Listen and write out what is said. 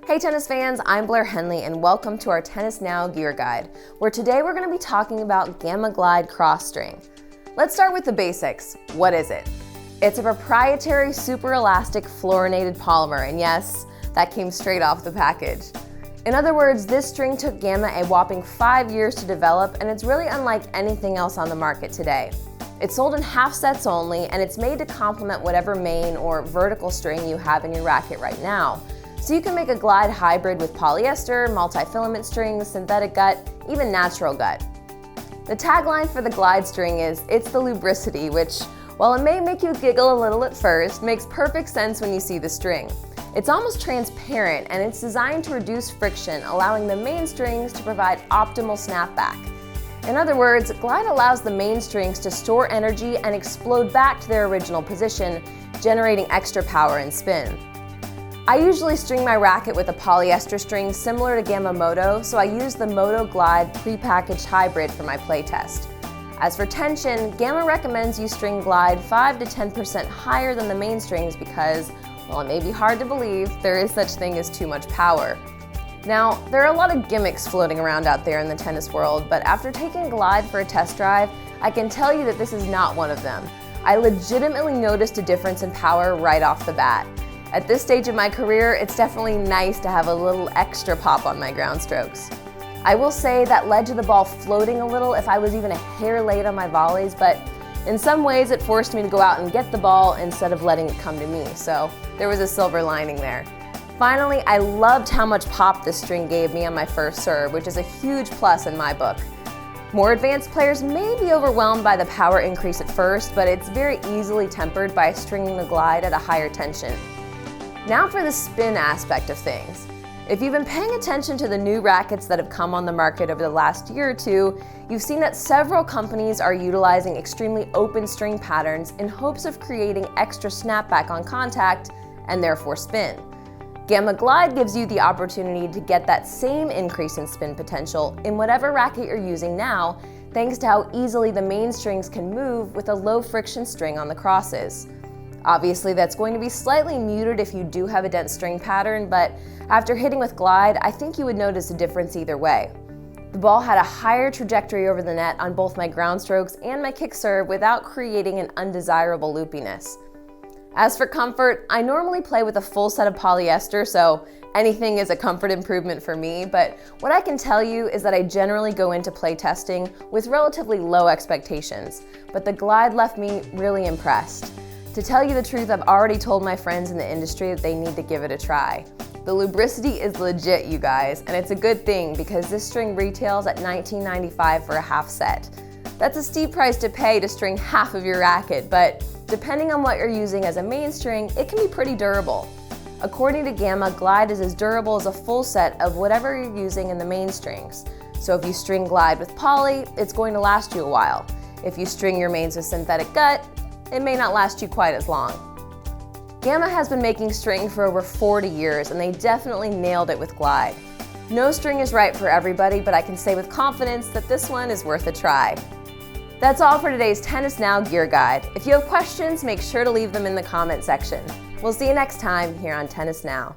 Hey tennis fans, I'm Blair Henley and welcome to our Tennis Now Gear Guide, where today we're going to be talking about Gamma Glide Cross String. Let's start with the basics. What is it? It's a proprietary super elastic fluorinated polymer, and yes, that came straight off the package. In other words, this string took Gamma a whopping 5 years to develop, and it's really unlike anything else on the market today. It's sold in half sets only, and it's made to complement whatever main or vertical string you have in your racket right now. So you can make a glide hybrid with polyester, multi-filament strings, synthetic gut, even natural gut. The tagline for the glide string is, "It's the lubricity," which, while it may make you giggle a little at first, makes perfect sense when you see the string. It's almost transparent and it's designed to reduce friction, allowing the main strings to provide optimal snapback. In other words, glide allows the main strings to store energy and explode back to their original position, generating extra power and spin. I usually string my racket with a polyester string similar to Gamma Moto, so I use the Moto Glide prepackaged hybrid for my playtest. As for tension, Gamma recommends you string glide 5 to 10% higher than the main strings because, while it may be hard to believe, there is such thing as too much power. Now, there are a lot of gimmicks floating around out there in the tennis world, but after taking Glide for a test drive, I can tell you that this is not one of them. I legitimately noticed a difference in power right off the bat. At this stage of my career, it's definitely nice to have a little extra pop on my ground strokes. I will say that led to the ball floating a little if I was even a hair late on my volleys, but in some ways it forced me to go out and get the ball instead of letting it come to me, so there was a silver lining there. Finally, I loved how much pop this string gave me on my first serve, which is a huge plus in my book. More advanced players may be overwhelmed by the power increase at first, but it's very easily tempered by stringing the glide at a higher tension. Now for the spin aspect of things. If you've been paying attention to the new rackets that have come on the market over the last year or two, you've seen that several companies are utilizing extremely open string patterns in hopes of creating extra snapback on contact and therefore spin. Gamma Glide gives you the opportunity to get that same increase in spin potential in whatever racket you're using now, thanks to how easily the main strings can move with a low friction string on the crosses. Obviously, that's going to be slightly muted if you do have a dense string pattern, but after hitting with Glide, I think you would notice a difference either way. The ball had a higher trajectory over the net on both my ground strokes and my kick serve without creating an undesirable loopiness. As for comfort, I normally play with a full set of polyester, so anything is a comfort improvement for me, but what I can tell you is that I generally go into play testing with relatively low expectations, but the Glide left me really impressed. To tell you the truth, I've already told my friends in the industry that they need to give it a try. The lubricity is legit, you guys, and it's a good thing because this string retails at $19.95 for a half set. That's a steep price to pay to string half of your racket, but depending on what you're using as a main string, it can be pretty durable. According to Gamma, Glide is as durable as a full set of whatever you're using in the main strings. So if you string Glide with poly, it's going to last you a while. If you string your mains with synthetic gut, it may not last you quite as long. Gamma has been making string for over 40 years and they definitely nailed it with Glide. No string is right for everybody, but I can say with confidence that this one is worth a try. That's all for today's Tennis Now Gear Guide. If you have questions, make sure to leave them in the comment section. We'll see you next time here on Tennis Now.